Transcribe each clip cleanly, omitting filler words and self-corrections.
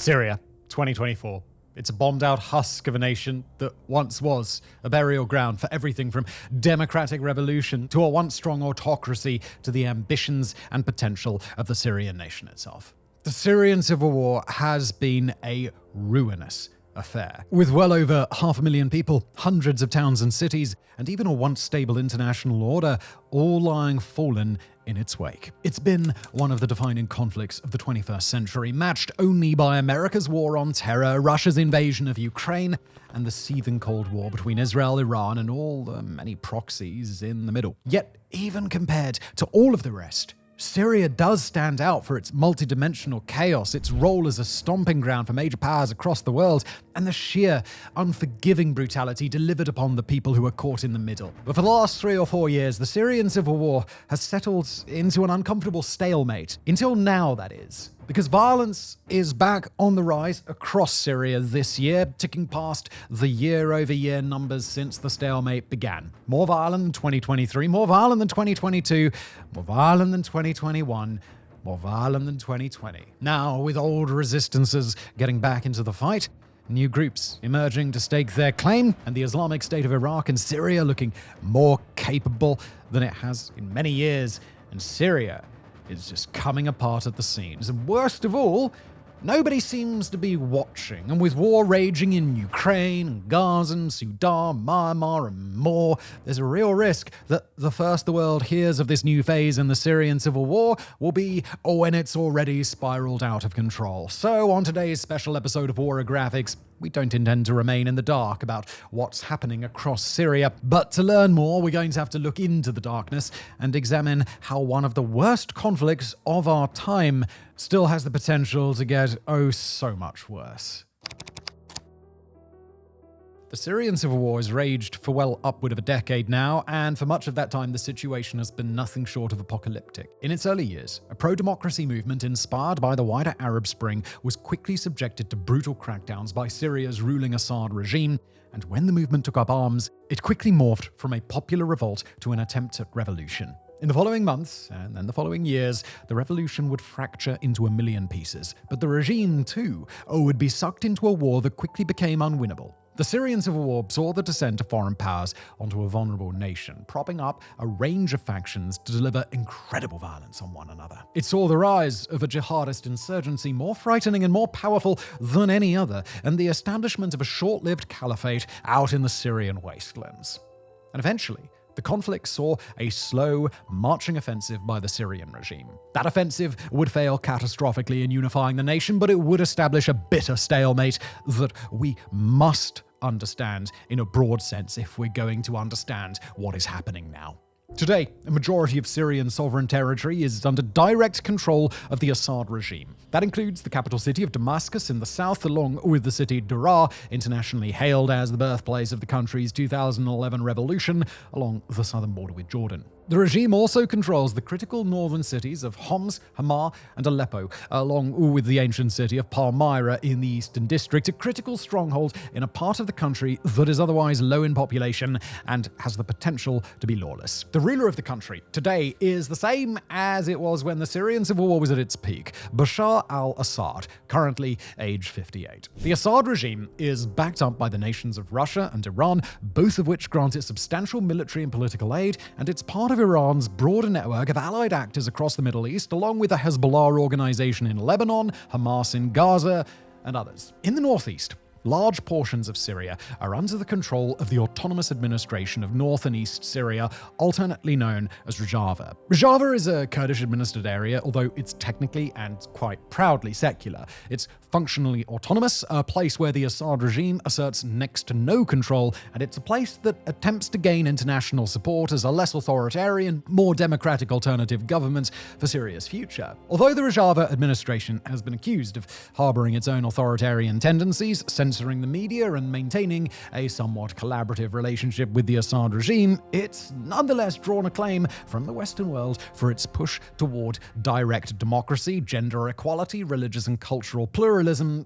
Syria, 2024. It's a bombed-out husk of a nation that once was a burial ground for everything from democratic revolution to a once-strong autocracy to the ambitions and potential of the Syrian nation itself. The Syrian civil war has been a ruinous affair, with well over 500,000 people, hundreds of towns and cities, and even a once stable international order all lying fallen in its wake. It's been one of the defining conflicts of the 21st century, matched only by America's war on terror, Russia's invasion of Ukraine, and the seething Cold War between Israel, Iran, and all the many proxies in the middle. Yet, even compared to all of the rest, Syria does stand out for its multidimensional chaos, its role as a stomping ground for major powers across the world, and the sheer, unforgiving brutality delivered upon the people who are caught in the middle. But for the last 3 or 4 years, the Syrian civil war has settled into an uncomfortable stalemate. Until now, that is. Because violence is back on the rise across Syria this year, ticking past the year-over-year numbers since the stalemate began. More violent than 2023, more violent than 2022, more violent than 2021, more violent than 2020. Now, with old resistances getting back into the fight, new groups emerging to stake their claim, and the Islamic State of Iraq and Syria looking more capable than it has in many years, and Syria is just coming apart at the seams. And worst of all, nobody seems to be watching. And with war raging in Ukraine, and Gaza, and Sudan, Myanmar, and more, there's a real risk that the first the world hears of this new phase in the Syrian civil war will be when it's already spiraled out of control. So on today's special episode of Warographics, we don't intend to remain in the dark about what's happening across Syria, but to learn more, we're going to have to look into the darkness and examine how one of the worst conflicts of our time still has the potential to get so much worse. The Syrian civil war has raged for well upward of a decade now, and for much of that time the situation has been nothing short of apocalyptic. In its early years, a pro-democracy movement inspired by the wider Arab Spring was quickly subjected to brutal crackdowns by Syria's ruling Assad regime, and when the movement took up arms, it quickly morphed from a popular revolt to an attempt at revolution. In the following months, and then the following years, the revolution would fracture into a million pieces, but the regime too would be sucked into a war that quickly became unwinnable. The Syrian civil war saw the descent of foreign powers onto a vulnerable nation, propping up a range of factions to deliver incredible violence on one another. It saw the rise of a jihadist insurgency more frightening and more powerful than any other, and the establishment of a short-lived caliphate out in the Syrian wastelands. And eventually, the conflict saw a slow, marching offensive by the Syrian regime. That offensive would fail catastrophically in unifying the nation, but it would establish a bitter stalemate that we must understand in a broad sense if we're going to understand what is happening now. Today, a majority of Syrian sovereign territory is under direct control of the Assad regime. That includes the capital city of Damascus in the south, along with the city Daraa, internationally hailed as the birthplace of the country's 2011 revolution, along the southern border with Jordan. The regime also controls the critical northern cities of Homs, Hama, and Aleppo, along with the ancient city of Palmyra in the eastern district, a critical stronghold in a part of the country that is otherwise low in population and has the potential to be lawless. The ruler of the country today is the same as it was when the Syrian civil war was at its peak, Bashar al-Assad, currently age 58. The Assad regime is backed up by the nations of Russia and Iran, both of which grant it substantial military and political aid, and it's part of Iran's broader network of allied actors across the Middle East, along with the Hezbollah organization in Lebanon, Hamas in Gaza, and others. In the northeast, large portions of Syria are under the control of the Autonomous Administration of North and East Syria, alternately known as Rojava. Rojava is a Kurdish-administered area, although it's technically and quite proudly secular. It's functionally autonomous, a place where the Assad regime asserts next to no control, and it's a place that attempts to gain international support as a less authoritarian, more democratic alternative government for Syria's future. Although the Rojava administration has been accused of harboring its own authoritarian tendencies, censoring the media, and maintaining a somewhat collaborative relationship with the Assad regime, it's nonetheless drawn acclaim from the Western world for its push toward direct democracy, gender equality, religious and cultural pluralism,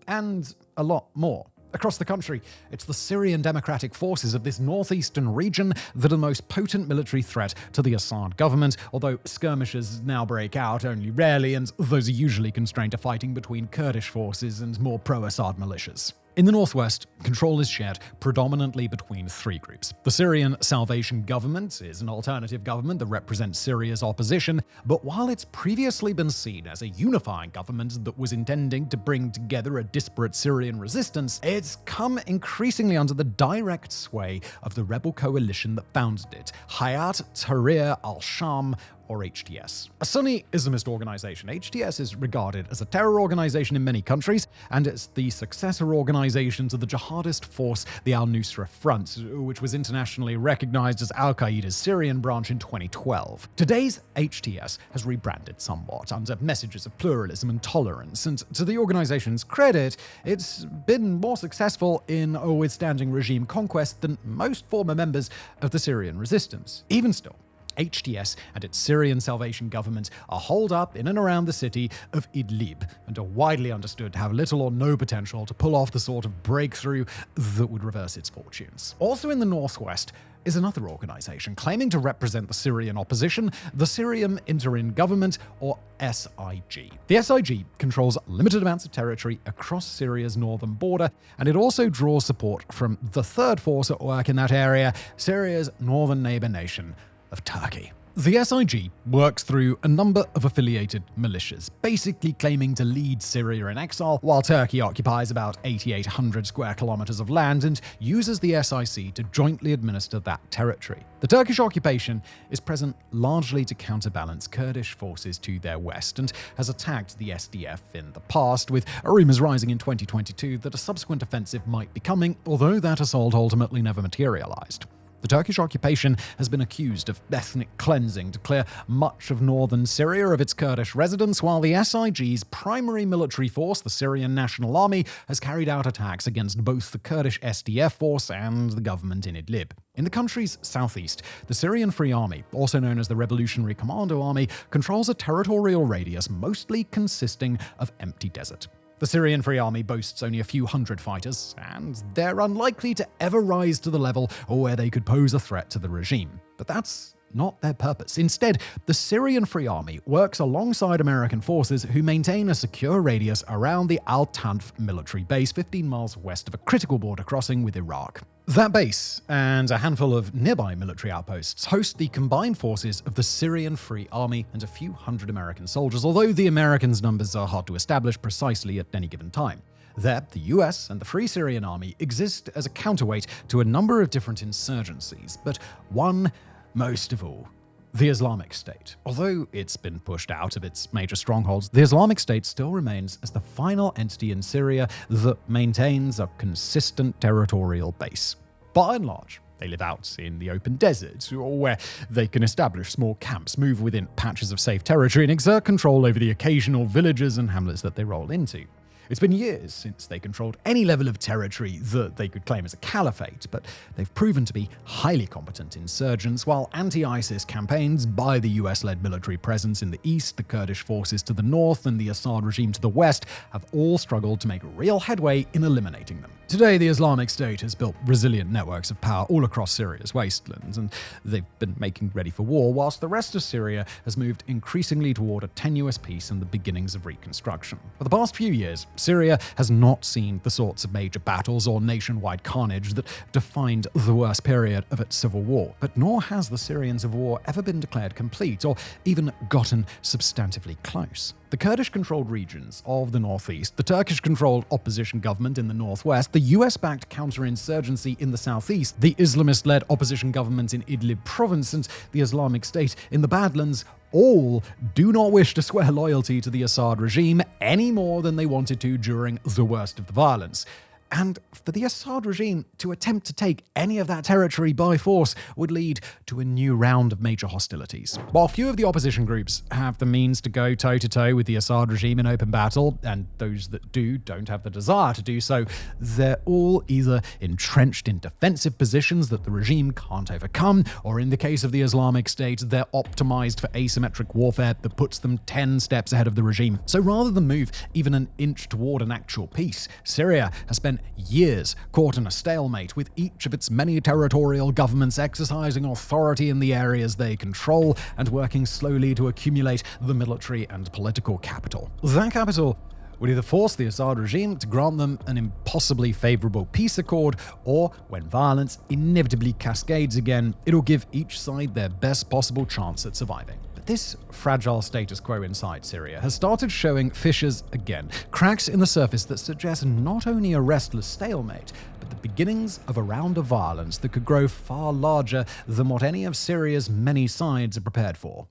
and a lot more. Across the country, it's the Syrian democratic forces of this northeastern region that are the most potent military threat to the Assad government, although skirmishes now break out only rarely, and those are usually constrained to fighting between Kurdish forces and more pro-Assad militias. In the northwest, control is shared predominantly between three groups. The Syrian Salvation Government is an alternative government that represents Syria's opposition, but while it's previously been seen as a unifying government that was intending to bring together a disparate Syrian resistance, it's come increasingly under the direct sway of the rebel coalition that founded it, Hayat Tahrir al-Sham, or HTS. A Sunni Islamist organization, HTS is regarded as a terror organization in many countries, and it's the successor organization to the jihadist force, the Al-Nusra Front, which was internationally recognized as Al-Qaeda's Syrian branch in 2012. Today's HTS has rebranded somewhat under messages of pluralism and tolerance, and to the organization's credit, it's been more successful in withstanding regime conquest than most former members of the Syrian resistance. Even still, HTS and its Syrian Salvation Government are holed up in and around the city of Idlib and are widely understood to have little or no potential to pull off the sort of breakthrough that would reverse its fortunes. Also in the northwest is another organization claiming to represent the Syrian opposition, the Syrian Interim Government, or SIG. The SIG controls limited amounts of territory across Syria's northern border, and it also draws support from the third force at work in that area, Syria's northern neighbor nation of Turkey. The SIG works through a number of affiliated militias, basically claiming to lead Syria in exile, while Turkey occupies about 8,800 square kilometers of land and uses the SIC to jointly administer that territory. The Turkish occupation is present largely to counterbalance Kurdish forces to their west and has attacked the SDF in the past, with rumors rising in 2022 that a subsequent offensive might be coming, although that assault ultimately never materialized. The Turkish occupation has been accused of ethnic cleansing to clear much of northern Syria of its Kurdish residents, while the SIG's primary military force, the Syrian National Army, has carried out attacks against both the Kurdish SDF force and the government in Idlib. In the country's southeast, the Syrian Free Army, also known as the Revolutionary Commando Army, controls a territorial radius mostly consisting of empty desert. The Syrian Free Army boasts only a few hundred fighters, and they're unlikely to ever rise to the level where they could pose a threat to the regime. But that's not their purpose. Instead, the Syrian Free Army works alongside American forces who maintain a secure radius around the Al-Tanf military base 15 miles west of a critical border crossing with Iraq. That base, and a handful of nearby military outposts, host the combined forces of the Syrian Free Army and a few hundred American soldiers, although the Americans' numbers are hard to establish precisely at any given time. There, the US and the Free Syrian Army exist as a counterweight to a number of different insurgencies, but one most of all, the Islamic State. Although it's been pushed out of its major strongholds, the Islamic State still remains as the final entity in Syria that maintains a consistent territorial base. By and large, they live out in the open desert, or where they can establish small camps, move within patches of safe territory, and exert control over the occasional villages and hamlets that they roll into. It's been years since they controlled any level of territory that they could claim as a caliphate, but they've proven to be highly competent insurgents, while anti-ISIS campaigns by the US-led military presence in the east, the Kurdish forces to the north, and the Assad regime to the west have all struggled to make real headway in eliminating them. Today, the Islamic State has built resilient networks of power all across Syria's wastelands, and they've been making ready for war, whilst the rest of Syria has moved increasingly toward a tenuous peace and the beginnings of reconstruction. For the past few years, Syria has not seen the sorts of major battles or nationwide carnage that defined the worst period of its civil war. But nor has the Syrian civil war ever been declared complete or even gotten substantively close. The Kurdish-controlled regions of the northeast, the Turkish-controlled opposition government in the northwest, the US-backed counterinsurgency in the southeast, the Islamist-led opposition government in Idlib province, and the Islamic State in the Badlands all do not wish to swear loyalty to the Assad regime any more than they wanted to during the worst of the violence. And for the Assad regime to attempt to take any of that territory by force would lead to a new round of major hostilities. While few of the opposition groups have the means to go toe-to-toe with the Assad regime in open battle, and those that do don't have the desire to do so, they're all either entrenched in defensive positions that the regime can't overcome, or in the case of the Islamic State, they're optimized for asymmetric warfare that puts them 10 steps ahead of the regime. So rather than move even an inch toward an actual peace, Syria has spent years caught in a stalemate, with each of its many territorial governments exercising authority in the areas they control and working slowly to accumulate the military and political capital. That capital would either force the Assad regime to grant them an impossibly favorable peace accord, or, when violence inevitably cascades again, it'll give each side their best possible chance at surviving. But this fragile status quo inside Syria has started showing fissures again, cracks in the surface that suggest not only a restless stalemate, but the beginnings of a round of violence that could grow far larger than what any of Syria's many sides are prepared for.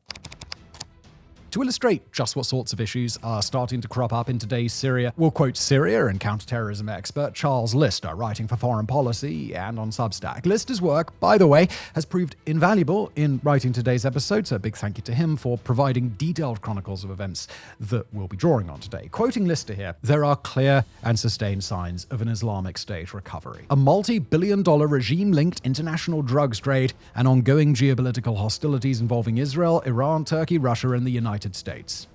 To illustrate just what sorts of issues are starting to crop up in today's Syria, we'll quote Syria and counterterrorism expert Charles Lister, writing for Foreign Policy and on Substack. Lister's work, by the way, has proved invaluable in writing today's episode, so a big thank you to him for providing detailed chronicles of events that we'll be drawing on today. Quoting Lister here, there are clear and sustained signs of an Islamic State recovery. A multi-billion-dollar regime-linked international drugs trade and ongoing geopolitical hostilities involving Israel, Iran, Turkey, Russia, and the United States.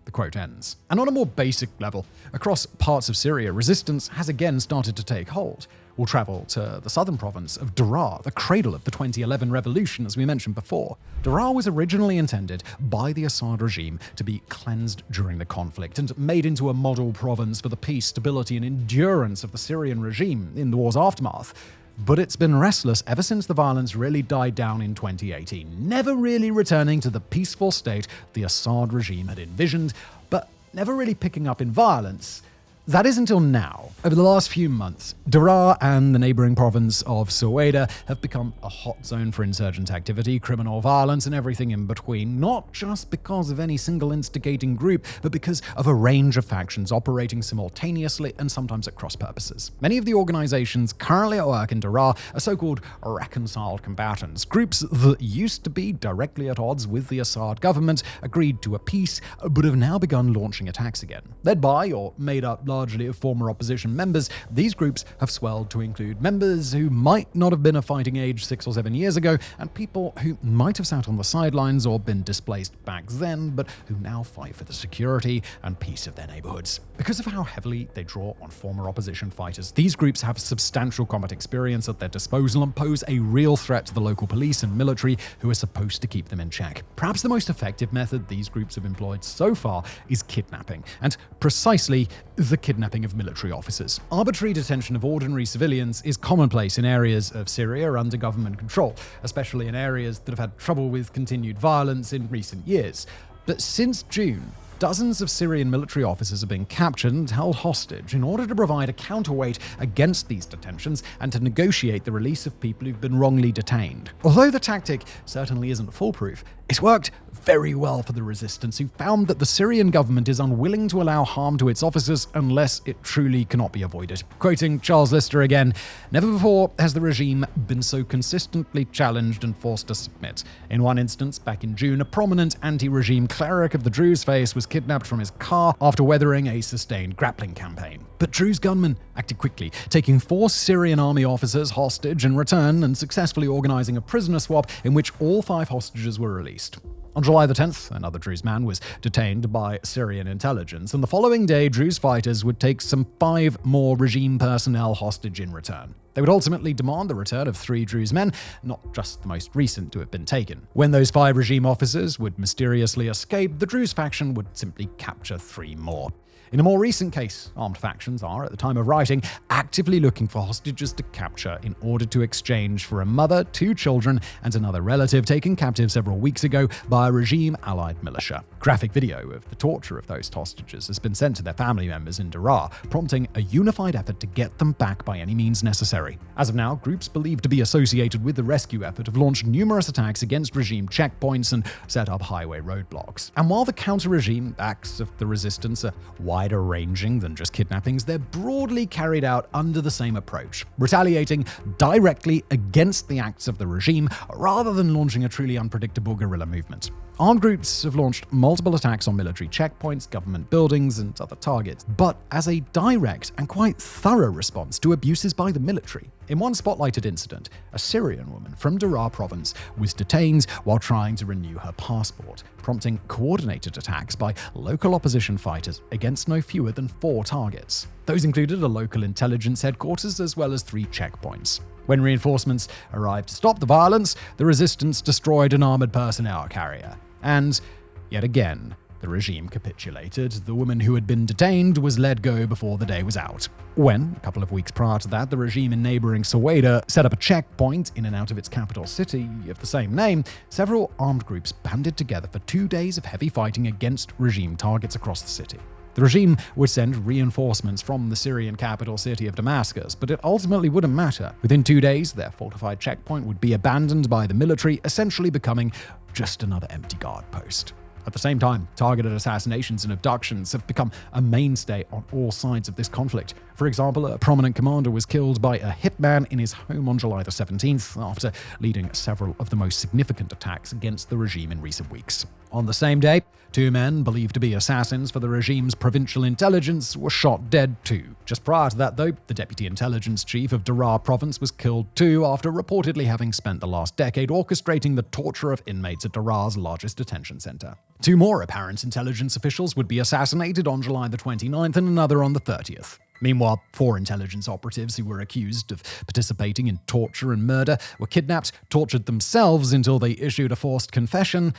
The quote ends. And on a more basic level, across parts of Syria, resistance has again started to take hold. We'll travel to the southern province of Daraa, the cradle of the 2011 revolution, as we mentioned before. Daraa was originally intended by the Assad regime to be cleansed during the conflict and made into a model province for the peace, stability, and endurance of the Syrian regime in the war's aftermath. But it's been restless ever since the violence really died down in 2018, never really returning to the peaceful state the Assad regime had envisioned, but never really picking up in violence. That is until now. Over the last few months, Daraa and the neighboring province of Suwaida have become a hot zone for insurgent activity, criminal violence, and everything in between, not just because of any single instigating group, but because of a range of factions operating simultaneously and sometimes at cross purposes. Many of the organizations currently at work in Daraa are so-called reconciled combatants, groups that used to be directly at odds with the Assad government, agreed to a peace, but have now begun launching attacks again. Led by, or made up largely of former opposition members, these groups have swelled to include members who might not have been of fighting age 6 or 7 years ago, and people who might have sat on the sidelines or been displaced back then, but who now fight for the security and peace of their neighborhoods. Because of how heavily they draw on former opposition fighters, these groups have substantial combat experience at their disposal and pose a real threat to the local police and military, who are supposed to keep them in check. Perhaps the most effective method these groups have employed so far is kidnapping, and precisely the kidnapping of military officers. Arbitrary detention of ordinary civilians is commonplace in areas of Syria under government control, especially in areas that have had trouble with continued violence in recent years. But since June, dozens of Syrian military officers have been captured and held hostage in order to provide a counterweight against these detentions and to negotiate the release of people who've been wrongly detained. Although the tactic certainly isn't foolproof, it's worked very well for the resistance, who found that the Syrian government is unwilling to allow harm to its officers unless it truly cannot be avoided. Quoting Charles Lister again, "Never before has the regime been so consistently challenged and forced to submit. In one instance, back in June, a prominent anti-regime cleric of the Druze faith was kidnapped from his car after weathering a sustained grappling campaign. But Druze gunmen acted quickly, taking 4 Syrian army officers hostage in return and successfully organizing a prisoner swap in which all 5 hostages were released. On July the 10th, another Druze man was detained by Syrian intelligence, and the following day, Druze fighters would take some 5 more regime personnel hostage in return. They would ultimately demand the return of 3 Druze men, not just the most recent to have been taken. When those 5 regime officers would mysteriously escape, the Druze faction would simply capture 3 more. In a more recent case, armed factions are, at the time of writing, actively looking for hostages to capture in order to exchange for a mother, 2 children, and another relative taken captive several weeks ago by a regime-allied militia. Graphic video of the torture of those hostages has been sent to their family members in Daraa, prompting a unified effort to get them back by any means necessary. As of now, groups believed to be associated with the rescue effort have launched numerous attacks against regime checkpoints and set up highway roadblocks. And while the counter-regime acts of the resistance are wider-ranging than just kidnappings, they're broadly carried out under the same approach, retaliating directly against the acts of the regime rather than launching a truly unpredictable guerrilla movement. Armed groups have launched multiple attacks on military checkpoints, government buildings, and other targets, but as a direct and quite thorough response to abuses by the military. In one spotlighted incident, a Syrian woman from Daraa province was detained while trying to renew her passport, prompting coordinated attacks by local opposition fighters against no fewer than 4 targets. Those included a local intelligence headquarters as well as 3 checkpoints. When reinforcements arrived to stop the violence, the resistance destroyed an armored personnel carrier. And, yet again, the regime capitulated. The woman who had been detained was let go before the day was out. When, a couple of weeks prior to that, the regime in neighboring Syria set up a checkpoint in and out of its capital city of the same name, several armed groups banded together for 2 days of heavy fighting against regime targets across the city. The regime would send reinforcements from the Syrian capital city of Damascus, but it ultimately wouldn't matter. Within 2 days, their fortified checkpoint would be abandoned by the military, essentially becoming just another empty guard post. At the same time, targeted assassinations and abductions have become a mainstay on all sides of this conflict. For example, a prominent commander was killed by a hitman in his home on July the 17th after leading several of the most significant attacks against the regime in recent weeks. On the same day, 2 men believed to be assassins for the regime's provincial intelligence were shot dead too. Just prior to that, though, the deputy intelligence chief of Daraa province was killed too after reportedly having spent the last decade orchestrating the torture of inmates at Daraa's largest detention center. 2 more apparent intelligence officials would be assassinated on July the 29th and another on the 30th. Meanwhile, 4 intelligence operatives who were accused of participating in torture and murder were kidnapped, tortured themselves until they issued a forced confession,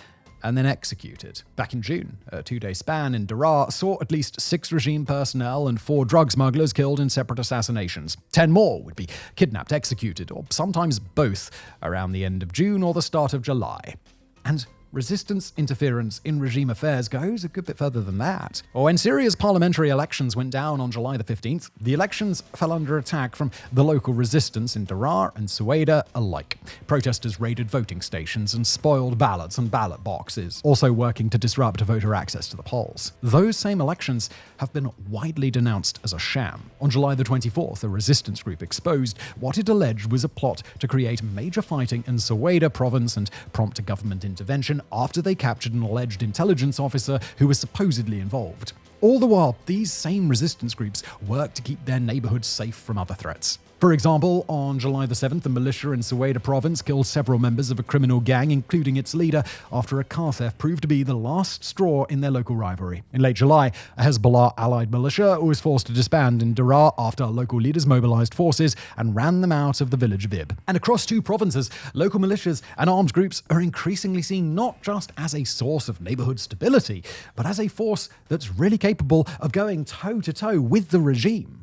and then executed. Back in June, a 2-day span in Daraa saw at least 6 regime personnel and 4 drug smugglers killed in separate assassinations. 10 more would be kidnapped, executed, or sometimes both, around the end of June or the start of July. And resistance interference in regime affairs goes a good bit further than that. When Syria's parliamentary elections went down on July the 15th, the elections fell under attack from the local resistance in Daraa and Syria alike. Protesters raided voting stations and spoiled ballots and ballot boxes, also working to disrupt voter access to the polls. Those same elections have been widely denounced as a sham. On July the 24th, a resistance group exposed what it alleged was a plot to create major fighting in Syria province and prompt a government intervention after they captured an alleged intelligence officer who was supposedly involved. All the while, these same resistance groups work to keep their neighborhoods safe from other threats. For example, on July the 7th, a militia in Syria province killed several members of a criminal gang, including its leader, after a car theft proved to be the last straw in their local rivalry. In late July, a Hezbollah-allied militia was forced to disband in Daraa after local leaders mobilized forces and ran them out of the village of Ib. And across 2 provinces, local militias and armed groups are increasingly seen not just as a source of neighborhood stability, but as a force that's really capable of going toe-to-toe with the regime.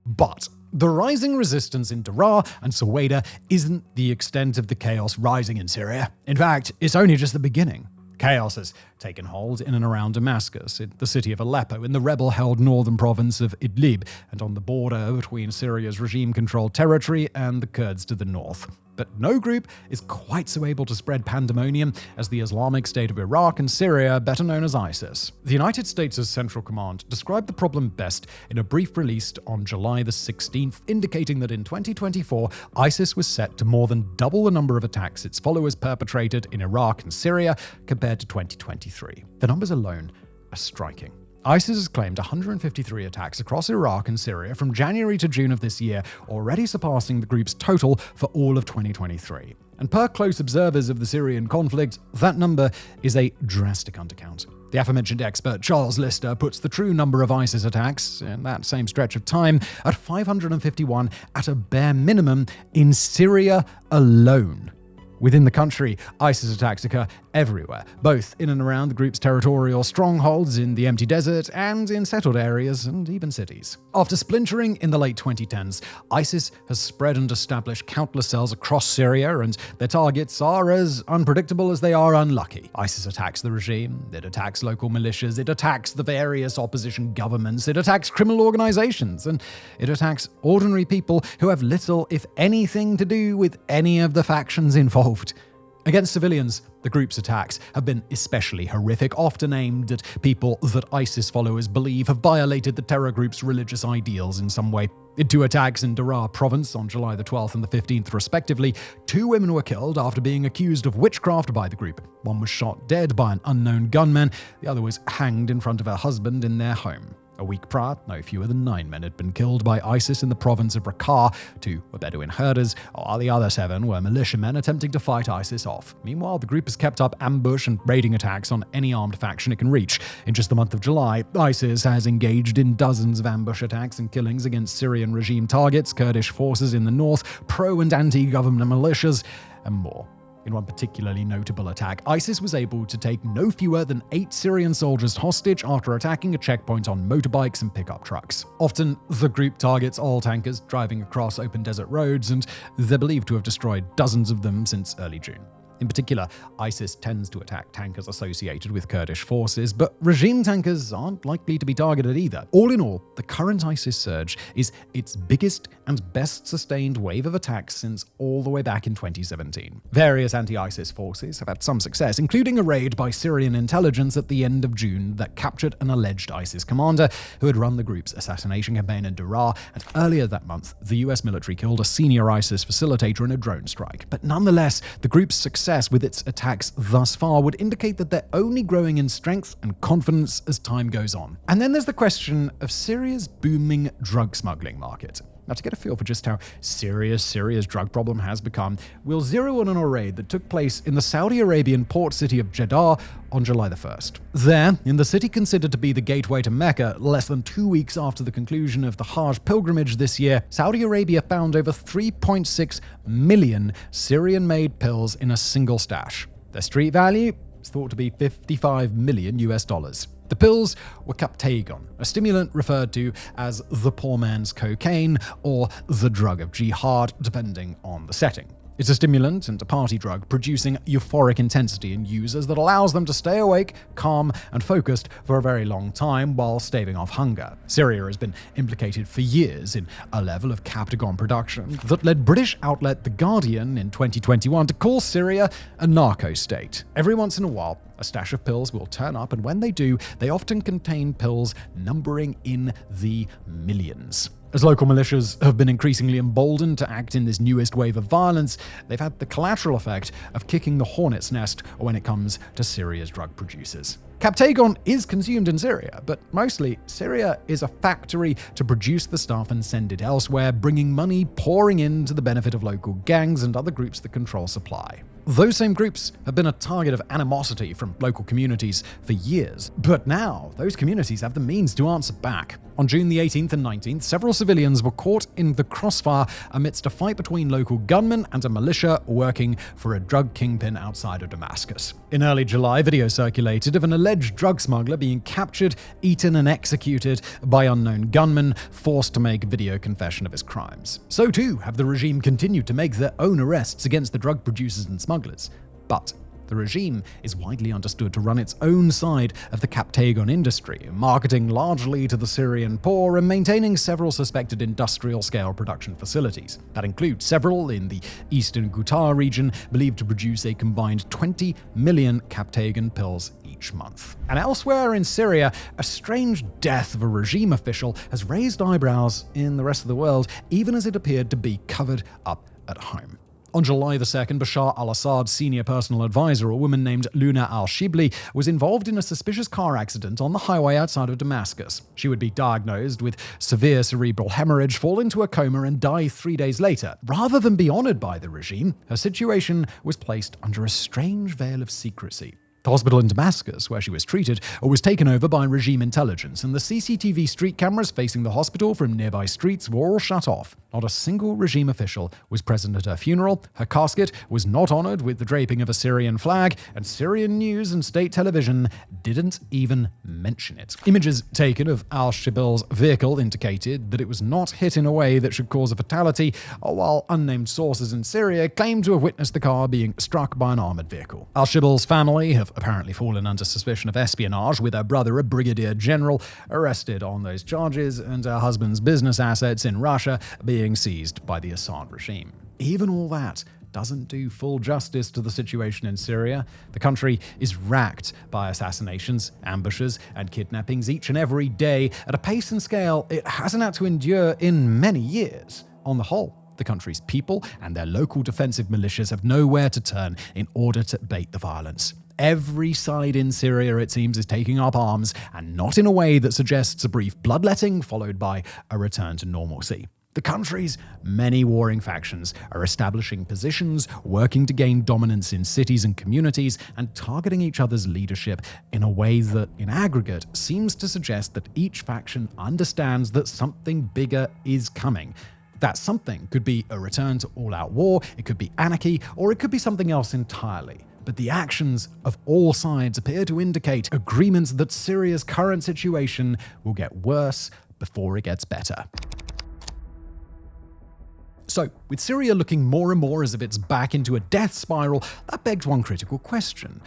But the rising resistance in Daraa and Syria isn't the extent of the chaos rising in Syria. In fact, it's only just the beginning. Chaos has taken hold in and around Damascus, in the city of Aleppo, in the rebel-held northern province of Idlib, and on the border between Syria's regime-controlled territory and the Kurds to the north. But no group is quite so able to spread pandemonium as the Islamic State of Iraq and Syria, better known as ISIS. The United States' Central Command described the problem best in a brief released on July the 16th, indicating that in 2024, ISIS was set to more than double the number of attacks its followers perpetrated in Iraq and Syria compared to 2023. The numbers alone are striking. ISIS has claimed 153 attacks across Iraq and Syria from January to June of this year, already surpassing the group's total for all of 2023. And per close observers of the Syrian conflict, that number is a drastic undercount. The aforementioned expert Charles Lister puts the true number of ISIS attacks in that same stretch of time at 551 at a bare minimum in Syria alone. Within the country, ISIS attacks occur everywhere, both in and around the group's territorial strongholds in the empty desert and in settled areas and even cities. After splintering in the late 2010s, ISIS has spread and established countless cells across Syria, and their targets are as unpredictable as they are unlucky. ISIS attacks the regime, it attacks local militias, it attacks the various opposition governments, it attacks criminal organizations, and it attacks ordinary people who have little, if anything, to do with any of the factions involved. Against civilians, the group's attacks have been especially horrific, often aimed at people that ISIS followers believe have violated the terror group's religious ideals in some way. In 2 attacks in Daraa province on July the 12th and the 15th respectively, 2 women were killed after being accused of witchcraft by the group. One was shot dead by an unknown gunman, the other was hanged in front of her husband in their home. A week prior, no fewer than 9 men had been killed by ISIS in the province of Raqqa. 2 were Bedouin herders, while the other 7 were militiamen attempting to fight ISIS off. Meanwhile, the group has kept up ambush and raiding attacks on any armed faction it can reach. In just the month of July, ISIS has engaged in dozens of ambush attacks and killings against Syrian regime targets, Kurdish forces in the north, pro- and anti-government militias, and more. In one particularly notable attack, ISIS was able to take no fewer than 8 Syrian soldiers hostage after attacking a checkpoint on motorbikes and pickup trucks. Often, the group targets oil tankers driving across open desert roads, and they're believed to have destroyed dozens of them since early June. In particular, ISIS tends to attack tankers associated with Kurdish forces, but regime tankers aren't likely to be targeted either. All in all, the current ISIS surge is its biggest and best sustained wave of attacks since all the way back in 2017. Various anti-ISIS forces have had some success, including a raid by Syrian intelligence at the end of June that captured an alleged ISIS commander who had run the group's assassination campaign in Daraa, and earlier that month, the US military killed a senior ISIS facilitator in a drone strike. But nonetheless, the group's success with its attacks thus far would indicate that they're only growing in strength and confidence as time goes on. And then there's the question of Syria's booming drug smuggling market. Now, to get a feel for just how serious Syria's drug problem has become, we'll zero in on a raid that took place in the Saudi Arabian port city of Jeddah on July the 1st. There, in the city considered to be the gateway to Mecca, less than 2 weeks after the conclusion of the Hajj pilgrimage this year, Saudi Arabia found over 3.6 million Syrian-made pills in a single stash. Their street value is thought to be $55 million. The pills were Captagon, a stimulant referred to as the poor man's cocaine or the drug of jihad, depending on the setting. It's a stimulant and a party drug producing euphoric intensity in users that allows them to stay awake, calm, and focused for a very long time while staving off hunger. Syria has been implicated for years in a level of Captagon production that led British outlet The Guardian in 2021 to call Syria a narco state. Every once in a while, a stash of pills will turn up, and when they do, they often contain pills numbering in the millions. As local militias have been increasingly emboldened to act in this newest wave of violence, they've had the collateral effect of kicking the hornet's nest when it comes to Syria's drug producers. Captagon is consumed in Syria, but mostly Syria is a factory to produce the stuff and send it elsewhere, bringing money pouring in to the benefit of local gangs and other groups that control supply. Those same groups have been a target of animosity from local communities for years, but now those communities have the means to answer back. On June the 18th and 19th, several civilians were caught in the crossfire amidst a fight between local gunmen and a militia working for a drug kingpin outside of Damascus. In early July, video circulated of an alleged drug smuggler being captured, eaten, and executed by unknown gunmen, forced to make video confession of his crimes. So too have the regime continued to make their own arrests against the drug producers and smugglers. But the regime is widely understood to run its own side of the Captagon industry, marketing largely to the Syrian poor and maintaining several suspected industrial-scale production facilities. That includes several in the eastern Ghouta region, believed to produce a combined 20 million Captagon pills each month. And elsewhere in Syria, a strange death of a regime official has raised eyebrows in the rest of the world, even as it appeared to be covered up at home. On July the 2nd, Bashar al-Assad's senior personal advisor, a woman named Luna al-Shibli, was involved in a suspicious car accident on the highway outside of Damascus. She would be diagnosed with severe cerebral hemorrhage, fall into a coma, and die 3 days later. Rather than be honored by the regime, her situation was placed under a strange veil of secrecy. The hospital in Damascus, where she was treated, was taken over by regime intelligence, and the CCTV street cameras facing the hospital from nearby streets were all shut off. Not a single regime official was present at her funeral, her casket was not honored with the draping of a Syrian flag, and Syrian news and state television didn't even mention it. Images taken of al-Shibil's vehicle indicated that it was not hit in a way that should cause a fatality, while unnamed sources in Syria claim to have witnessed the car being struck by an armored vehicle. Al-Shibil's family have apparently fallen under suspicion of espionage, with her brother, a brigadier general, arrested on those charges, and her husband's business assets in Russia being seized by the Assad regime. Even all that doesn't do full justice to the situation in Syria. The country is racked by assassinations, ambushes, and kidnappings each and every day at a pace and scale it hasn't had to endure in many years. On the whole, the country's people and their local defensive militias have nowhere to turn in order to abate the violence. every side in Syria, it seems, is taking up arms, and not in a way that suggests a brief bloodletting followed by a return to normalcy. The country's many warring factions are establishing positions, working to gain dominance in cities and communities, and targeting each other's leadership in a way that, in aggregate, seems to suggest that each faction understands that something bigger is coming. That something could be a return to all-out war, it could be anarchy, or it could be something else entirely. But the actions of all sides appear to indicate agreements that Syria's current situation will get worse before it gets better. So, with Syria looking more and more as if it's back into a death spiral, that begs one critical question.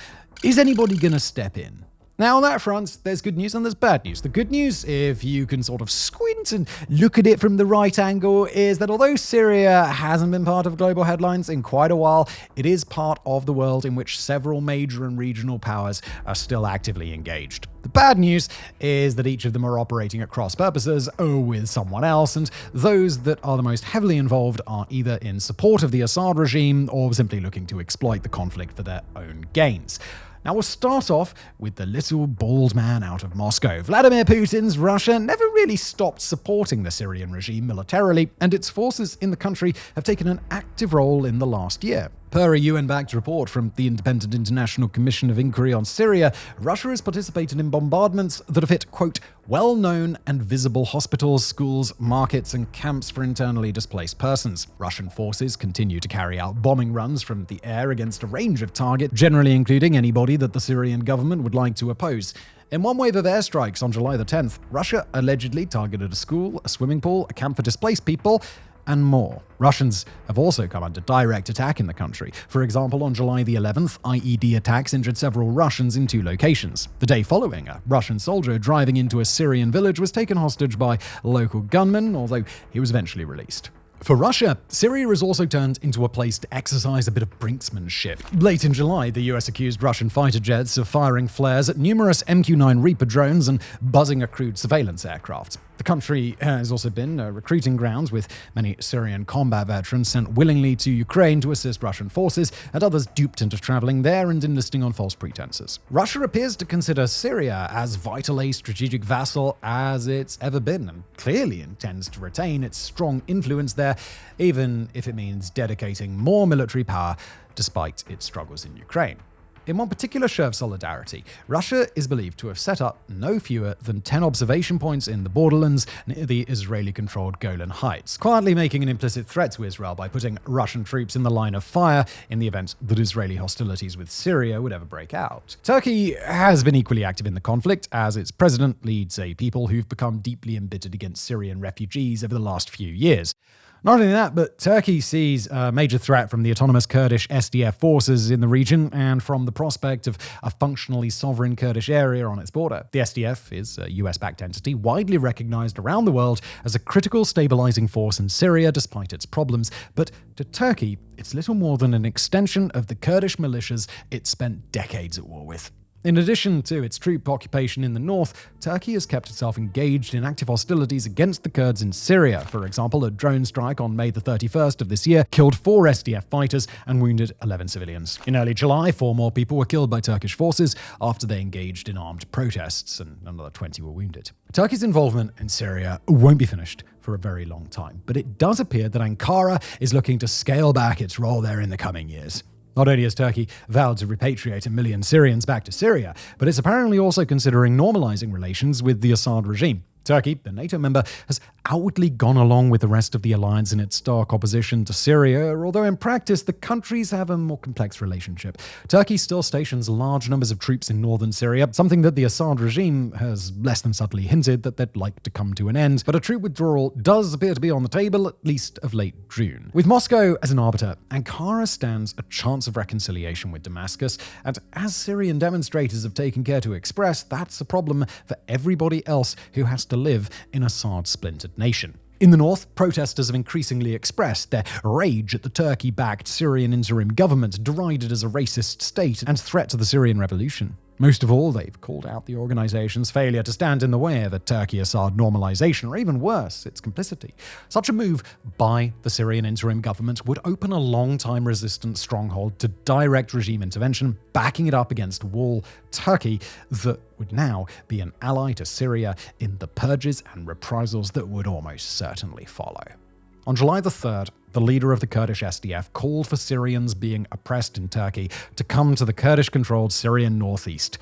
Is anybody going to step in? Now, on that front, there's good news and there's bad news. The good news, if you can sort of squint and look at it from the right angle, is that although Syria hasn't been part of global headlines in quite a while, it is part of the world in which several major and regional powers are still actively engaged. The bad news is that each of them are operating at cross purposes or with someone else, and those that are the most heavily involved are either in support of the Assad regime or simply looking to exploit the conflict for their own gains. Now we'll start off with the little bald man out of Moscow. Vladimir Putin's Russia never really stopped supporting the Syrian regime militarily, and its forces in the country have taken an active role in the last year. Per a UN-backed report from the Independent International Commission of Inquiry on Syria, Russia has participated in bombardments that have hit, quote, well-known and visible hospitals, schools, markets, and camps for internally displaced persons. Russian forces continue to carry out bombing runs from the air against a range of targets, generally including anybody that the Syrian government would like to oppose. In one wave of airstrikes on July the 10th, Russia allegedly targeted a school, a swimming pool, a camp for displaced people, and more. Russians have also come under direct attack in the country. For example, on July the 11th, IED attacks injured several Russians in 2 locations. The day following, a Russian soldier driving into a Syrian village was taken hostage by local gunmen, although he was eventually released. For Russia, Syria has also turned into a place to exercise a bit of brinksmanship. Late in July, the US accused Russian fighter jets of firing flares at numerous MQ-9 Reaper drones and buzzing a crude surveillance aircraft. The country has also been recruiting grounds, with many Syrian combat veterans sent willingly to Ukraine to assist Russian forces, and others duped into traveling there and enlisting on false pretenses. Russia appears to consider Syria as vital a strategic vassal as it's ever been, and clearly intends to retain its strong influence there, even if it means dedicating more military power despite its struggles in Ukraine. In one particular show of solidarity, Russia is believed to have set up no fewer than 10 observation points in the borderlands near the Israeli-controlled Golan Heights, quietly making an implicit threat to Israel by putting Russian troops in the line of fire in the event that Israeli hostilities with Syria would ever break out. Turkey has been equally active in the conflict, as its president leads a people who've become deeply embittered against Syrian refugees over the last few years. Not only that, but Turkey sees a major threat from the autonomous Kurdish SDF forces in the region and from the prospect of a functionally sovereign Kurdish area on its border. The SDF is a US-backed entity widely recognized around the world as a critical stabilizing force in Syria despite its problems, but to Turkey, it's little more than an extension of the Kurdish militias it spent decades at war with. In addition to its troop occupation in the north, Turkey has kept itself engaged in active hostilities against the Kurds in Syria. For example, a drone strike on May the 31st of this year killed 4 SDF fighters and wounded 11 civilians. In early July, 4 more people were killed by Turkish forces after they engaged in armed protests, and another 20 were wounded. Turkey's involvement in Syria won't be finished for a very long time, but it does appear that Ankara is looking to scale back its role there in the coming years. Not only has Turkey vowed to repatriate 1 million Syrians back to Syria, but it's apparently also considering normalizing relations with the Assad regime. Turkey, the NATO member, has outwardly gone along with the rest of the alliance in its stark opposition to Syria, although in practice the countries have a more complex relationship. Turkey still stations large numbers of troops in northern Syria, something that the Assad regime has less than subtly hinted that they'd like to come to an end, but a troop withdrawal does appear to be on the table, at least of late June. With Moscow as an arbiter, Ankara stands a chance of reconciliation with Damascus, and as Syrian demonstrators have taken care to express, that's a problem for everybody else who has to live in Assad's splintered nation. In the north, protesters have increasingly expressed their rage at the Turkey-backed Syrian interim government, derided as a racist state and threat to the Syrian revolution. Most of all, they've called out the organization's failure to stand in the way of a Turkey-Assad normalization, or even worse, its complicity. Such a move by the Syrian interim government would open a long-time resistant stronghold to direct regime intervention, backing it up against a wall, Turkey, that would now be an ally to Syria in the purges and reprisals that would almost certainly follow. On July the 3rd, the leader of the Kurdish SDF called for Syrians being oppressed in Turkey to come to the Kurdish-controlled Syrian northeast.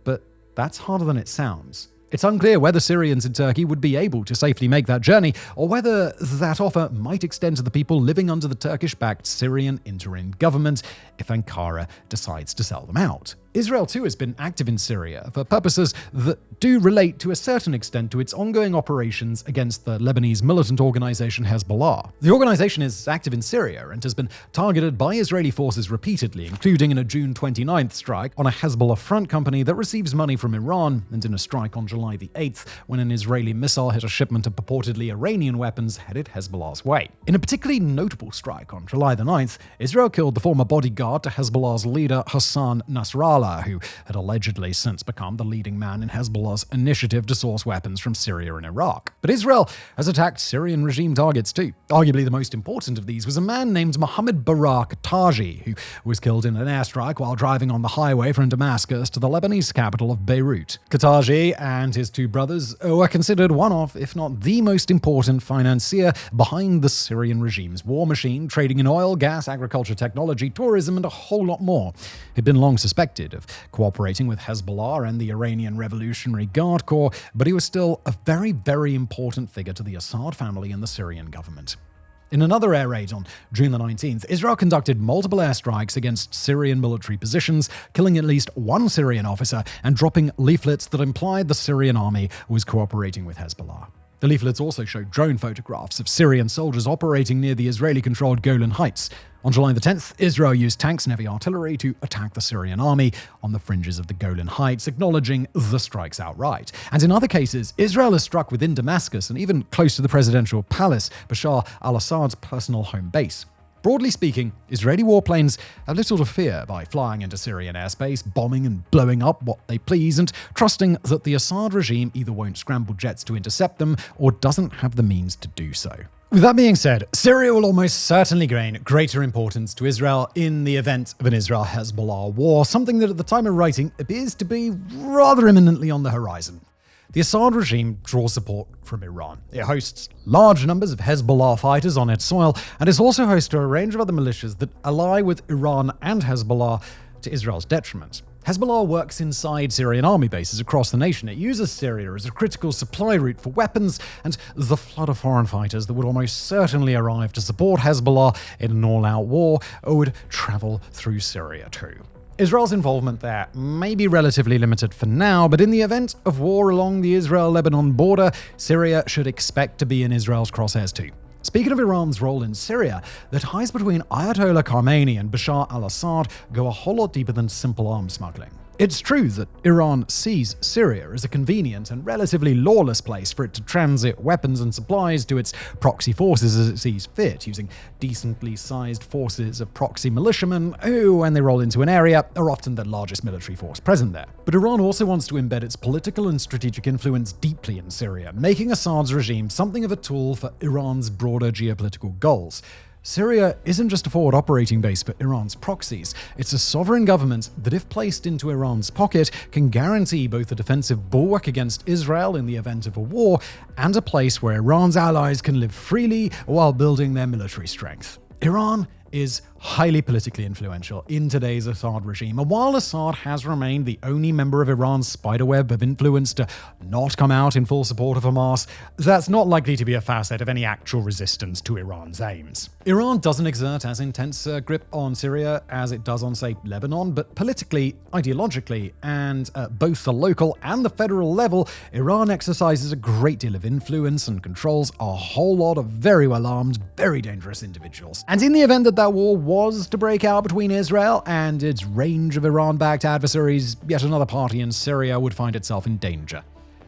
But that's harder than it sounds. It's unclear whether Syrians in Turkey would be able to safely make that journey, or whether that offer might extend to the people living under the Turkish-backed Syrian interim government if Ankara decides to sell them out. Israel, too, has been active in Syria for purposes that do relate to a certain extent to its ongoing operations against the Lebanese militant organization Hezbollah. The organization is active in Syria and has been targeted by Israeli forces repeatedly, including in a June 29th strike on a Hezbollah front company that receives money from Iran, and in a strike on July the 8th when an Israeli missile hit a shipment of purportedly Iranian weapons headed Hezbollah's way. In a particularly notable strike on July the 9th, Israel killed the former bodyguard to Hezbollah's leader Hassan Nasrallah, who had allegedly since become the leading man in Hezbollah's initiative to source weapons from Syria and Iraq. But Israel has attacked Syrian regime targets too. Arguably the most important of these was a man named Mohammed Barak Taji, who was killed in an airstrike while driving on the highway from Damascus to the Lebanese capital of Beirut. Kataji and his two brothers were considered one of, if not the most important financier behind the Syrian regime's war machine, trading in oil, gas, agriculture, technology, tourism, and a whole lot more. He'd been long suspected of cooperating with Hezbollah and the Iranian Revolutionary Guard Corps, but he was still a very, very important figure to the Assad family and the Syrian government. In another air raid on June the 19th, Israel conducted multiple airstrikes against Syrian military positions, killing at least one Syrian officer and dropping leaflets that implied the Syrian army was cooperating with Hezbollah. The leaflets also showed drone photographs of Syrian soldiers operating near the Israeli-controlled Golan Heights. On July the 10th, Israel used tanks and heavy artillery to attack the Syrian army on the fringes of the Golan Heights, acknowledging the strikes outright. And in other cases, Israel has struck within Damascus and even close to the presidential palace, Bashar al-Assad's personal home base. Broadly speaking, Israeli warplanes have little to fear by flying into Syrian airspace, bombing and blowing up what they please, and trusting that the Assad regime either won't scramble jets to intercept them or doesn't have the means to do so. With that being said, Syria will almost certainly gain greater importance to Israel in the event of an Israel-Hezbollah war, something that at the time of writing appears to be rather imminently on the horizon. The Assad regime draws support from Iran. It hosts large numbers of Hezbollah fighters on its soil, and is also host to a range of other militias that ally with Iran and Hezbollah to Israel's detriment. Hezbollah works inside Syrian army bases across the nation. It uses Syria as a critical supply route for weapons, and the flood of foreign fighters that would almost certainly arrive to support Hezbollah in an all-out war would travel through Syria too. Israel's involvement there may be relatively limited for now, but in the event of war along the Israel-Lebanon border, Syria should expect to be in Israel's crosshairs too. Speaking of Iran's role in Syria, the ties between Ayatollah Khamenei and Bashar al-Assad go a whole lot deeper than simple arms smuggling. It's true that Iran sees Syria as a convenient and relatively lawless place for it to transit weapons and supplies to its proxy forces as it sees fit, using decently sized forces of proxy militiamen who, when they roll into an area, are often the largest military force present there. But Iran also wants to embed its political and strategic influence deeply in Syria, making Assad's regime something of a tool for Iran's broader geopolitical goals. Syria isn't just a forward operating base for Iran's proxies. It's a sovereign government that, if placed into Iran's pocket, can guarantee both a defensive bulwark against Israel in the event of a war and a place where Iran's allies can live freely while building their military strength. Iran is highly politically influential in today's Assad regime, and while Assad has remained the only member of Iran's spiderweb of influence to not come out in full support of Hamas, that's not likely to be a facet of any actual resistance to Iran's aims. Iran doesn't exert as intense a grip on Syria as it does on, say, Lebanon, but politically, ideologically, and at both the local and the federal level, Iran exercises a great deal of influence and controls a whole lot of very well-armed, very dangerous individuals. And in the event that that war was to break out between Israel and its range of Iran-backed adversaries, yet another party in Syria would find itself in danger.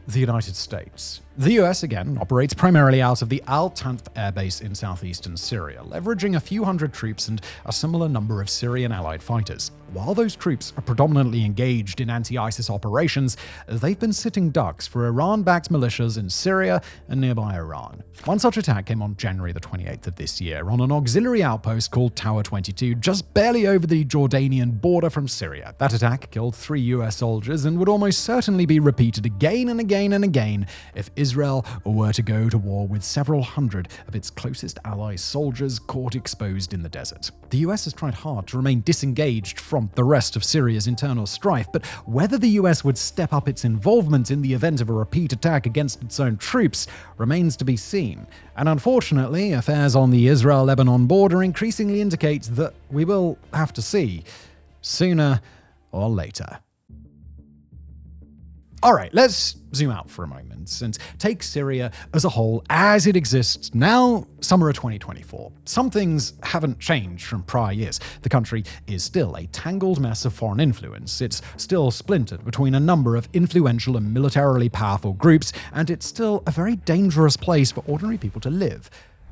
The United States. The US, again, operates primarily out of the Al-Tanf airbase in southeastern Syria, leveraging a few hundred troops and a similar number of Syrian allied fighters. While those troops are predominantly engaged in anti-ISIS operations, they've been sitting ducks for Iran-backed militias in Syria and nearby Iran. One such attack came on January the 28th of this year on an auxiliary outpost called Tower 22, just barely over the Jordanian border from Syria. That attack killed 3 US soldiers and would almost certainly be repeated again and again and again if Israel were to go to war with several hundred of its closest allies' soldiers caught exposed in the desert. The US has tried hard to remain disengaged from the rest of Syria's internal strife, but whether the US would step up its involvement in the event of a repeat attack against its own troops remains to be seen. And unfortunately, affairs on the Israel-Lebanon border increasingly indicate that we will have to see sooner or later. Alright, let's zoom out for a moment and take Syria as a whole as it exists now, summer of 2024. Some things haven't changed from prior years. The country is still a tangled mess of foreign influence. It's still splintered between a number of influential and militarily powerful groups, and it's still a very dangerous place for ordinary people to live.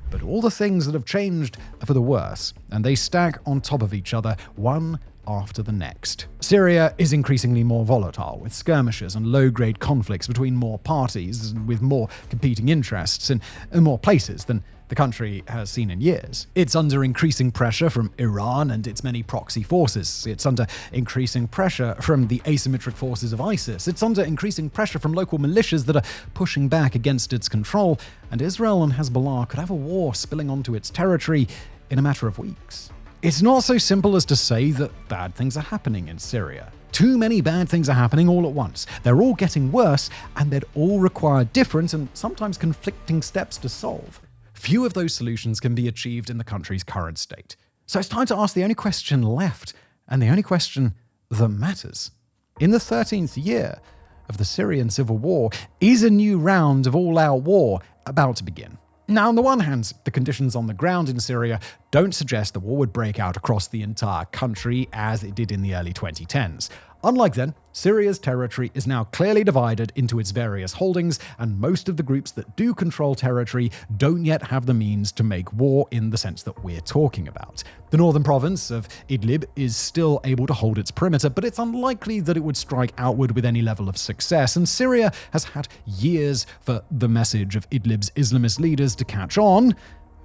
But all the things that have changed are for the worse, and they stack on top of each other, one after the next. Syria is increasingly more volatile, with skirmishes and low-grade conflicts between more parties and with more competing interests in more places than the country has seen in years. It's under increasing pressure from Iran and its many proxy forces. It's under increasing pressure from the asymmetric forces of ISIS. It's under increasing pressure from local militias that are pushing back against its control, and Israel and Hezbollah could have a war spilling onto its territory in a matter of weeks. It's not so simple as to say that bad things are happening in Syria. Too many bad things are happening all at once. They're all getting worse, and they'd all require different and sometimes conflicting steps to solve. Few of those solutions can be achieved in the country's current state. So it's time to ask the only question left, and the only question that matters. In the 13th year of the Syrian civil war, is a new round of all-out war about to begin? Now, on the one hand, the conditions on the ground in Syria don't suggest the war would break out across the entire country as it did in the early 2010s. Unlike then, Syria's territory is now clearly divided into its various holdings, and most of the groups that do control territory don't yet have the means to make war in the sense that we're talking about. The northern province of Idlib is still able to hold its perimeter, but it's unlikely that it would strike outward with any level of success, and Syria has had years for the message of Idlib's Islamist leaders to catch on,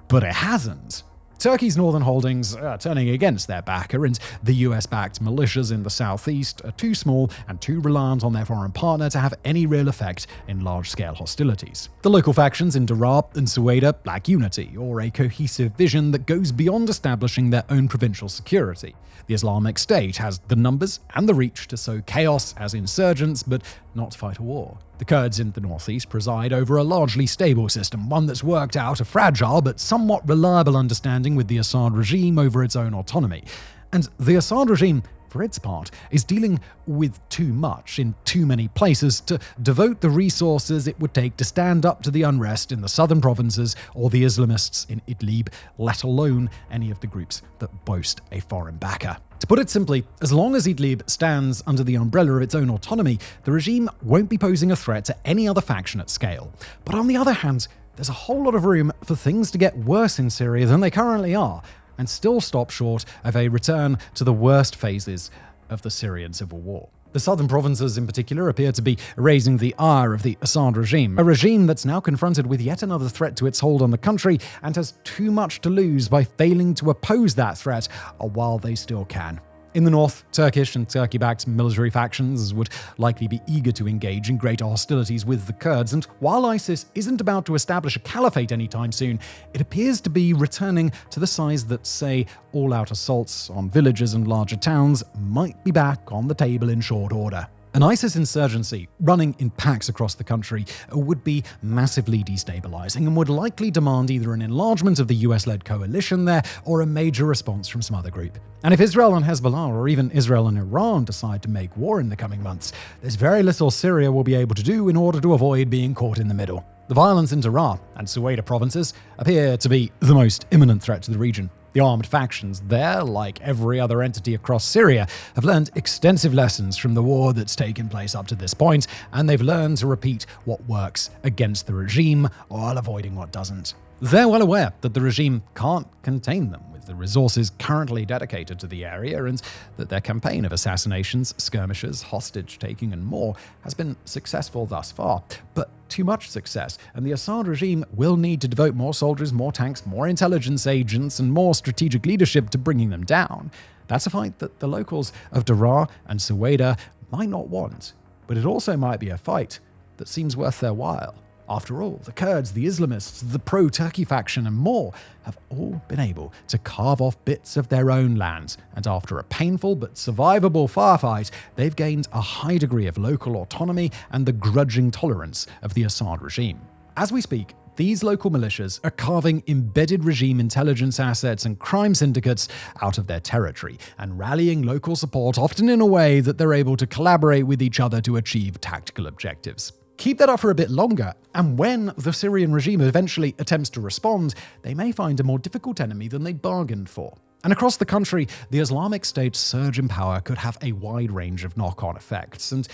but it hasn't. Turkey's northern holdings are turning against their backer, and the US-backed militias in the southeast are too small and too reliant on their foreign partner to have any real effect in large-scale hostilities. The local factions in Daraa and Sueda lack unity, or a cohesive vision that goes beyond establishing their own provincial security. The Islamic State has the numbers and the reach to sow chaos as insurgents, but not to fight a war. The Kurds in the northeast preside over a largely stable system, one that's worked out a fragile but somewhat reliable understanding with the Assad regime over its own autonomy. And the Assad regime, for its part, is dealing with too much in too many places to devote the resources it would take to stand up to the unrest in the southern provinces or the Islamists in Idlib, let alone any of the groups that boast a foreign backer. To put it simply, as long as Idlib stands under the umbrella of its own autonomy, the regime won't be posing a threat to any other faction at scale. But on the other hand, there's a whole lot of room for things to get worse in Syria than they currently are, and still stop short of a return to the worst phases of the Syrian civil war. The southern provinces in particular appear to be raising the ire of the Assad regime, a regime that's now confronted with yet another threat to its hold on the country and has too much to lose by failing to oppose that threat while they still can. In the north, Turkish and Turkey-backed military factions would likely be eager to engage in greater hostilities with the Kurds, and while ISIS isn't about to establish a caliphate anytime soon, it appears to be returning to the size that, say, all-out assaults on villages and larger towns might be back on the table in short order. An ISIS insurgency running in packs across the country would be massively destabilizing and would likely demand either an enlargement of the US-led coalition there or a major response from some other group. And if Israel and Hezbollah, or even Israel and Iran, decide to make war in the coming months, there's very little Syria will be able to do in order to avoid being caught in the middle. The violence in Daraa and Sueda provinces appear to be the most imminent threat to the region. The armed factions there, like every other entity across Syria, have learned extensive lessons from the war that's taken place up to this point, and they've learned to repeat what works against the regime while avoiding what doesn't. They're well aware that the regime can't contain them with the resources currently dedicated to the area, and that their campaign of assassinations, skirmishes, hostage-taking and more has been successful thus far. But too much success, and the Assad regime will need to devote more soldiers, more tanks, more intelligence agents, and more strategic leadership to bringing them down. That's a fight that the locals of Daraa and Suwaida might not want, but it also might be a fight that seems worth their while. After all, the Kurds, the Islamists, the pro-Turkey faction and more have all been able to carve off bits of their own lands, and after a painful but survivable firefight, they've gained a high degree of local autonomy and the grudging tolerance of the Assad regime. As we speak, these local militias are carving embedded regime intelligence assets and crime syndicates out of their territory and rallying local support, often in a way that they're able to collaborate with each other to achieve tactical objectives. Keep that up for a bit longer, and when the Syrian regime eventually attempts to respond, they may find a more difficult enemy than they bargained for. And across the country, the Islamic State's surge in power could have a wide range of knock-on effects, and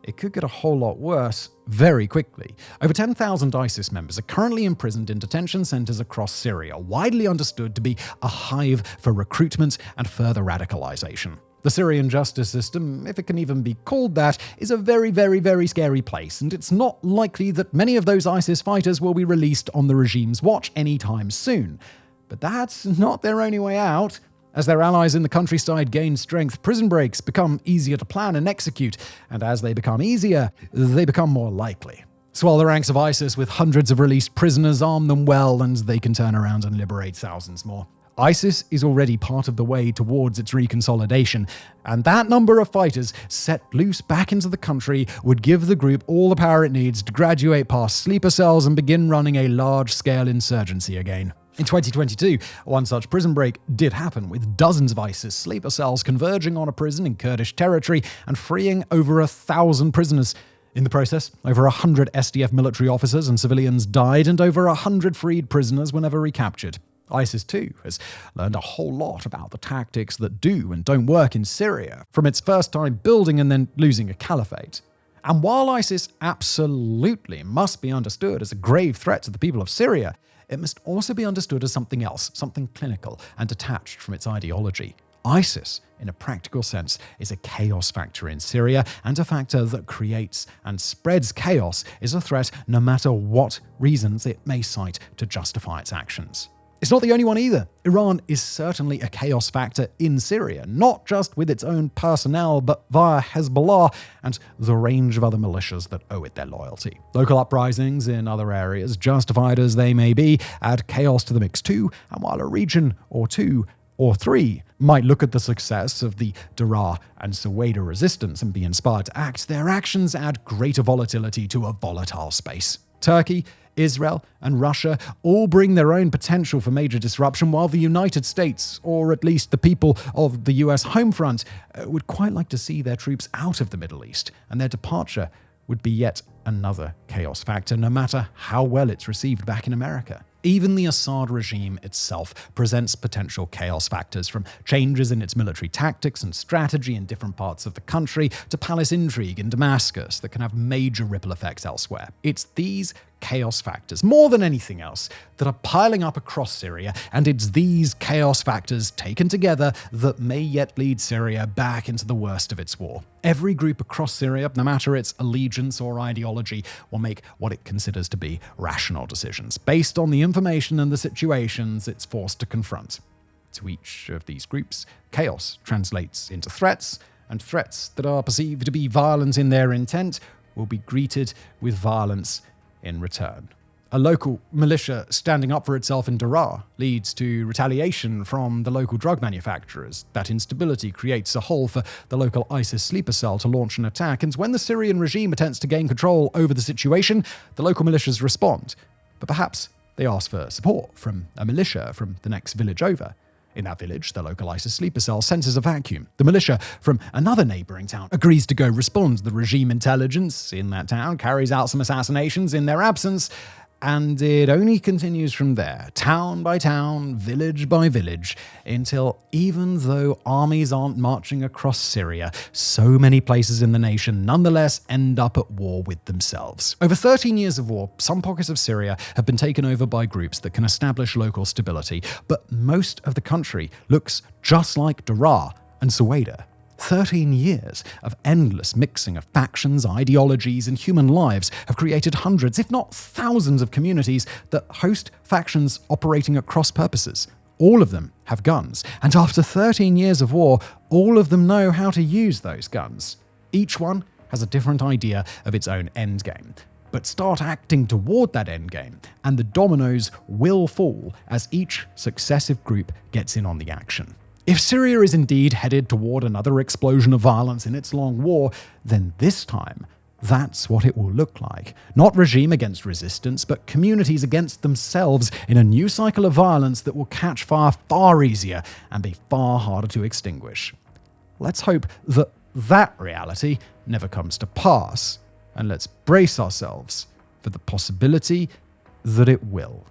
it could get a whole lot worse very quickly. Over 10,000 ISIS members are currently imprisoned in detention centers across Syria, widely understood to be a hive for recruitment and further radicalization. The Syrian justice system, if it can even be called that, is a very, very, very scary place, and it's not likely that many of those ISIS fighters will be released on the regime's watch anytime soon. But that's not their only way out. As their allies in the countryside gain strength, prison breaks become easier to plan and execute, and as they become easier, they become more likely. Swell the ranks of ISIS with hundreds of released prisoners, arm them well, and they can turn around and liberate thousands more. ISIS is already part of the way towards its reconsolidation, and that number of fighters set loose back into the country would give the group all the power it needs to graduate past sleeper cells and begin running a large-scale insurgency again. In 2022, one such prison break did happen, with dozens of ISIS sleeper cells converging on a prison in Kurdish territory and freeing over 1,000 prisoners. In the process, over 100 SDF military officers and civilians died, and over 100 freed prisoners were never recaptured. ISIS, too, has learned a whole lot about the tactics that do and don't work in Syria, from its first time building and then losing a caliphate. And while ISIS absolutely must be understood as a grave threat to the people of Syria, it must also be understood as something else, something clinical and detached from its ideology. ISIS, in a practical sense, is a chaos factor in Syria, and a factor that creates and spreads chaos is a threat no matter what reasons it may cite to justify its actions. It's not the only one either. Iran is certainly a chaos factor in Syria, not just with its own personnel, but via Hezbollah and the range of other militias that owe it their loyalty. Local uprisings in other areas, justified as they may be, add chaos to the mix too, and while a region or two or three might look at the success of the Daraa and Suwaida resistance and be inspired to act, their actions add greater volatility to a volatile space. Turkey, Israel, and Russia all bring their own potential for major disruption, while the United States, or at least the people of the US home front, would quite like to see their troops out of the Middle East, and their departure would be yet another chaos factor, no matter how well it's received back in America. Even the Assad regime itself presents potential chaos factors, from changes in its military tactics and strategy in different parts of the country to palace intrigue in Damascus that can have major ripple effects elsewhere. It's these chaos factors, more than anything else, that are piling up across Syria, and it's these chaos factors taken together that may yet lead Syria back into the worst of its war. Every group across Syria, no matter its allegiance or ideology, will make what it considers to be rational decisions, based on the information and the situations it's forced to confront. To each of these groups, chaos translates into threats, and threats that are perceived to be violent in their intent will be greeted with violence in return. A local militia standing up for itself in Daraa leads to retaliation from the local drug manufacturers. That instability creates a hole for the local ISIS sleeper cell to launch an attack, and when the Syrian regime attempts to gain control over the situation, the local militias respond. But perhaps they ask for support from a militia from the next village over. In that village, the local ISIS sleeper cell senses a vacuum. The militia from another neighboring town agrees to go respond. The regime intelligence in that town carries out some assassinations in their absence, And it only continues from there, town by town, village by village, until even though armies aren't marching across Syria, so many places in the nation nonetheless end up at war with themselves. Over 13 years of war, some pockets of Syria have been taken over by groups that can establish local stability, but most of the country looks just like Daraa and Suwaida. 13 years of endless mixing of factions, ideologies, and human lives have created hundreds, if not thousands, of communities that host factions operating at cross purposes. All of them have guns, and after 13 years of war, all of them know how to use those guns. Each one has a different idea of its own endgame. But start acting toward that endgame, and the dominoes will fall as each successive group gets in on the action. If Syria is indeed headed toward another explosion of violence in its long war, then this time, that's what it will look like. Not regime against resistance, but communities against themselves in a new cycle of violence that will catch fire far easier and be far harder to extinguish. Let's hope that that reality never comes to pass, and let's brace ourselves for the possibility that it will.